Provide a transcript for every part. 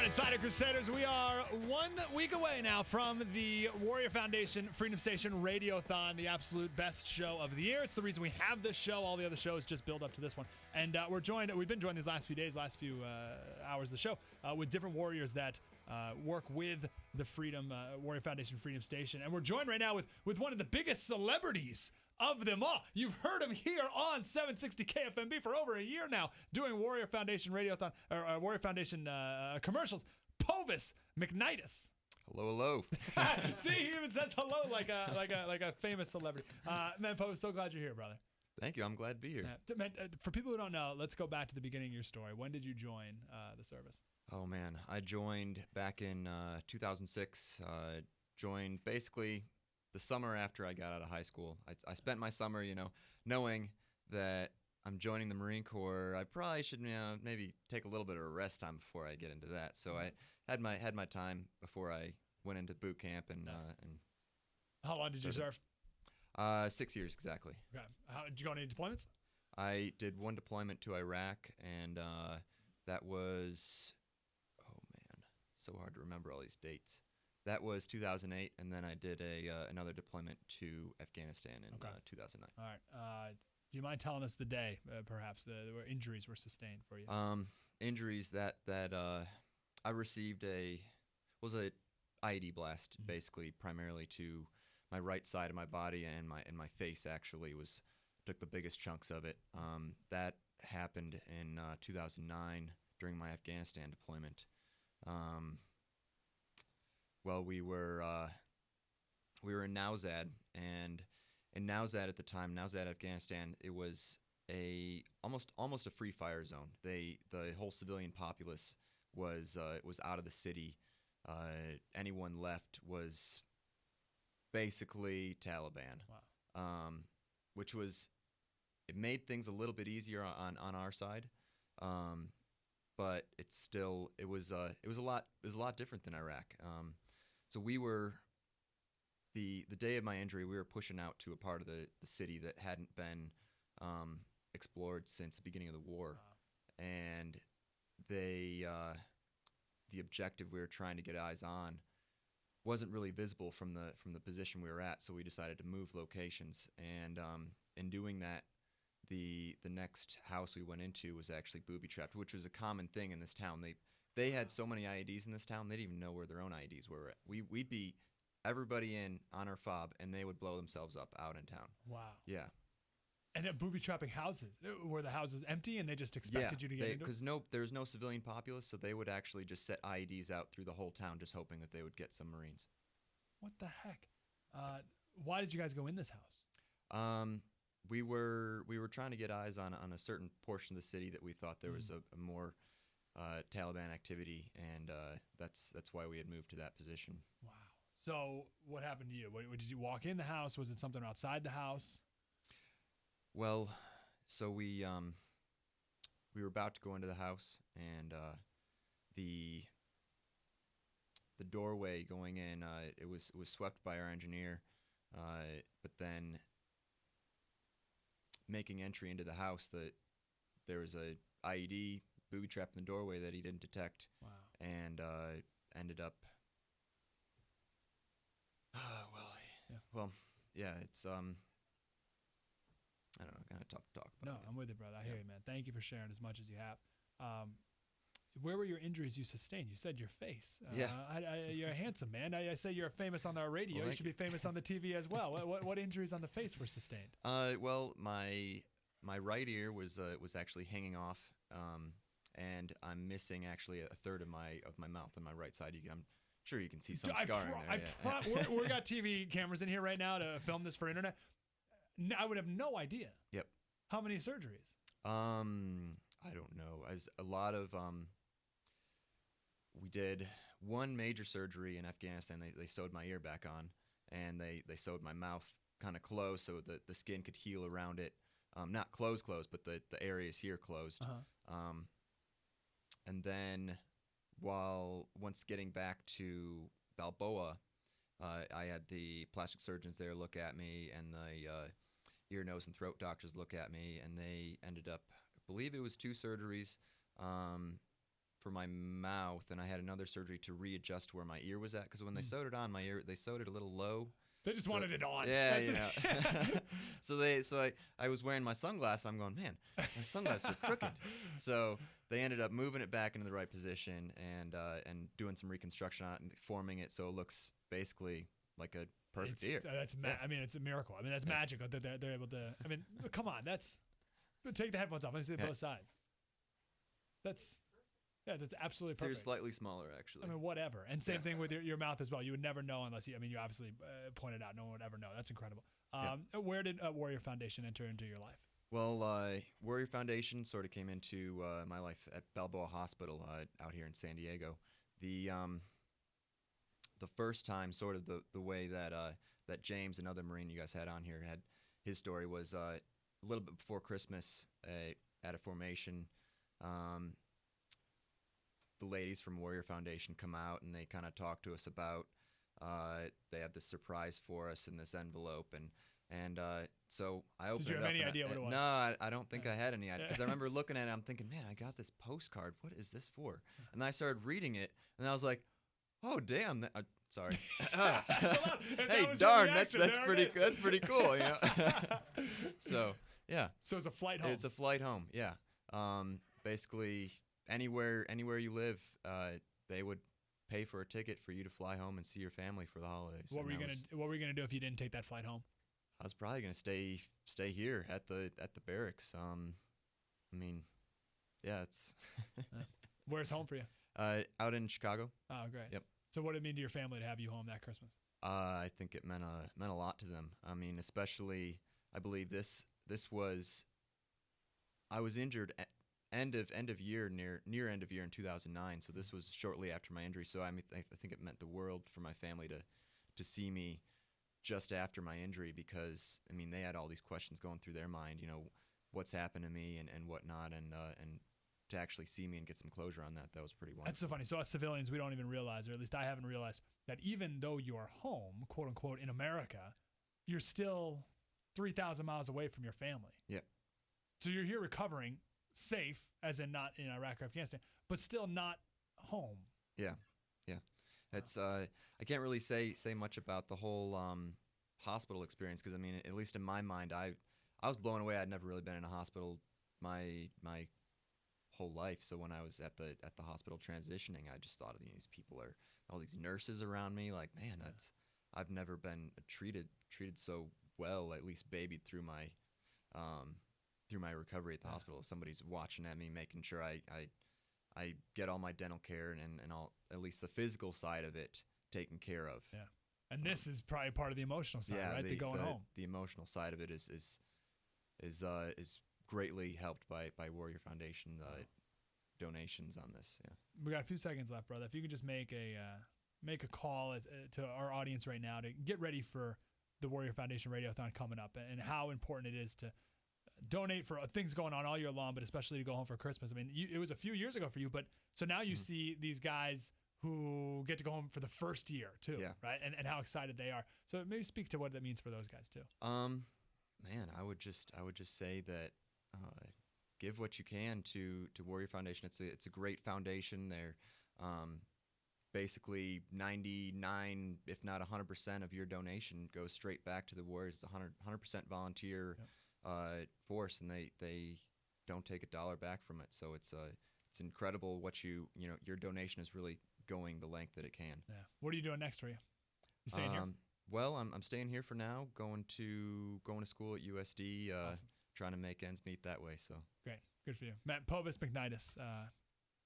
morning, Slater Crusaders. We are 1 week away now from the Warrior Foundation Freedom Station Radiothon, the absolute best show of the year. It's the reason we have this show. All the other shows just build up to this one. And we've been joined these last few days, last few hours of the show with different warriors that work with the Warrior Foundation Freedom Station. And we're joined right now with one of the biggest celebrities of them all. You've heard him here on 760 KFMB for over a year now, doing Warrior Foundation Radiothon or Warrior Foundation commercials. Povas Miknaitis. Hello. See, he even says hello like a famous celebrity. Man, Povas, so glad you're here, brother. Thank you. I'm glad to be here. Man, for people who don't know, let's go back to the beginning of your story. When did you join the service? Oh man, I joined back in 2006. Joined basically the summer after I got out of high school. I spent my summer, knowing that I'm joining the Marine Corps. I probably should, maybe take a little bit of a rest time before I get into that. So I had my time before I went into boot camp and. Nice. How long did you serve? 6 years exactly. Okay. Did you go on any deployments? I did one deployment to Iraq, and that was, oh man, so hard to remember all these dates. That was 2008, and then I did another deployment to Afghanistan in 2009. All right. Do you mind telling us the day, perhaps, where injuries were sustained for you? Injuries that I received was a IED blast, basically, primarily to my right side of my body, and my face actually took the biggest chunks of it. That happened in 2009 during my Afghanistan deployment. Well, we were in Nowzad, and in Nowzad at the time, Nowzad, Afghanistan, it was almost a free fire zone. The whole civilian populace was out of the city. Anyone left was basically Taliban. Wow. Which it made things a little bit easier on our side. But it was a lot different than Iraq. So we were, the day of my injury, we were pushing out to a part of the city that hadn't been explored since the beginning of the war. Wow. And the objective we were trying to get eyes on wasn't really visible from the position we were at, so we decided to move locations. And in doing that, the next house we went into was actually booby-trapped, which was a common thing in this town. They had so many IEDs in this town, they didn't even know where their own IEDs were. We'd be everybody in on our fob, and they would blow themselves up out in town. Wow. Yeah. And then booby-trapping houses. Were the houses empty, and they just expected you to get into it? Because there was no civilian populace, so they would actually just set IEDs out through the whole town, just hoping that they would get some Marines. What the heck? Why did you guys go in this house? We were trying to get eyes on a certain portion of the city that we thought there was a more Taliban activity, and that's why we had moved to that position. Wow. So what happened to you? Did you walk in the house? Was it something outside the house? Well, so we were about to go into the house, and the doorway going in, it was swept by our engineer, but then making entry into the house, there was a IED booby trapped in the doorway that he didn't detect. Wow. And ended up. It's I don't know, kind of tough to talk about. No, I'm with you, brother. I hear you, man. Thank you for sharing as much as you have. Where were your injuries you sustained? You said your face. You're a handsome man. I say you're famous on our radio. Well, you should be famous on the TV as well. What injuries on the face were sustained? Well, my right ear was actually hanging off, and I'm missing actually a third of my mouth on my right side. I'm sure you can see some scarring there. We got TV cameras in here right now to film this for internet. I would have no idea. Yep. How many surgeries? I don't know. As a lot of we did one major surgery in Afghanistan. They sewed my ear back on, and they sewed my mouth kind of closed so that the skin could heal around it. Not closed, but the areas here closed. Uh-huh. And then once getting back to Balboa, I had the plastic surgeons there look at me, and the ear, nose, and throat doctors look at me, and they ended up, I believe it was 2 surgeries. for my mouth, and I had another surgery to readjust where my ear was at. Because when they sewed it on my ear, they sewed it a little low. They just wanted it on. Yeah, So I was wearing my sunglasses. I'm going, man, my sunglasses are crooked. So they ended up moving it back into the right position and doing some reconstruction on it and forming it so it looks basically like a perfect ear. I mean, it's a miracle. I mean, that's magical that they're able to. I mean, come on, take the headphones off. Let me see both sides. That's absolutely perfect. They're slightly smaller, actually. I mean, whatever. And same thing with your mouth as well. You would never know unless you obviously pointed out. No one would ever know. That's incredible. Where did Warrior Foundation enter into your life? Well, Warrior Foundation sort of came into my life at Balboa Hospital out here in San Diego. The first time, sort of the way that James, another Marine you guys had on here, had his story was a little bit before Christmas at a formation. The ladies from Warrior Foundation come out and they kind of talk to us about they have this surprise for us in this envelope and so I opened it up. Did you have any idea what it was? No, I don't think I had any idea because I remember looking at it. I'm thinking, man, I got this postcard. What is this for? And I started reading it and I was like, oh damn! Sorry. Hey, darn, that's pretty cool. You know? So yeah. So it's a flight home. It's a flight home. Yeah. Basically, anywhere you live, they would pay for a ticket for you to fly home and see your family for the holidays. What were you gonna do if you didn't take that flight home? I was probably gonna stay here at the barracks. I mean, yeah, it's. Where's home for you? Out in Chicago. Oh, great. Yep. So what did it mean to your family to have you home that Christmas? I think it meant a lot to them. I mean, especially I believe this was. I was injured at near end of year in 2009. So this was shortly after my injury. So I mean, I think it meant the world for my family to see me just after my injury because I mean they had all these questions going through their mind. You know, what's happened to me and whatnot, and to actually see me and get some closure on that was pretty wonderful. That's so funny. So us civilians, we don't even realize, or at least I haven't realized, that even though you're home, quote unquote, in America, you're still 3,000 miles away from your family. Yeah. So you're here recovering, safe, as in not in Iraq or Afghanistan, but still not home. Yeah. It's I can't really say much about the whole hospital experience because I mean, at least in my mind, I was blown away. I'd never really been in a hospital my whole life. So when I was at the hospital transitioning, I just thought of these people are all these nurses around me. Like, man, I've never been treated so well, at least babied through my recovery at the hospital. Somebody's watching at me, making sure I get all my dental care and all, at least the physical side of it taken care of. Yeah. And this is probably part of the emotional side, right? The going home. The emotional side of it is greatly helped by Warrior Foundation donations on this. Yeah. We got a few seconds left, brother. If you could just make a call to our audience right now to get ready for the Warrior Foundation Radiothon coming up and how important it is to donate for things going on all year long, but especially to go home for Christmas. I mean, it was a few years ago for you, but so now you see these guys who get to go home for the first year too, right? And how excited they are. So maybe speak to what that means for those guys too. Man, I would just say that give what you can to Warrior Foundation. It's a great foundation. They're basically 99, if not 100% of your donation goes straight back to the Warriors. It's 100% volunteer force, and they don't take $1 back from it. So it's incredible what your donation is really going the length that it can. Yeah. What are you doing next for you? You staying here? Well, I'm staying here for now. Going to school at USD. Awesome. Trying to make ends meet that way. So great, good for you, Matt. Povas Miknaitis.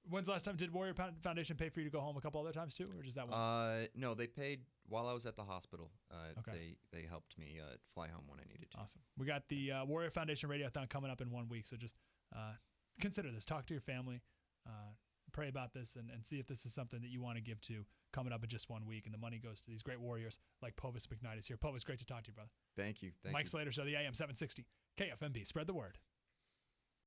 When's the last time did Warrior Foundation pay for you to go home a couple other times too, or just that once? No, they paid while I was at the hospital. Okay. They helped me fly home when I needed to. Awesome. We got the Warrior Foundation Radiothon coming up in 1 week, so just consider this. Talk to your family. Pray about this and see if this is something that you want to give to coming up in just 1 week. And the money goes to these great warriors like Povas Miknaitis here. Povas, great to talk to you, brother. Thank you. Mike Slater, Show, the AM 760 KFMB. Spread the word.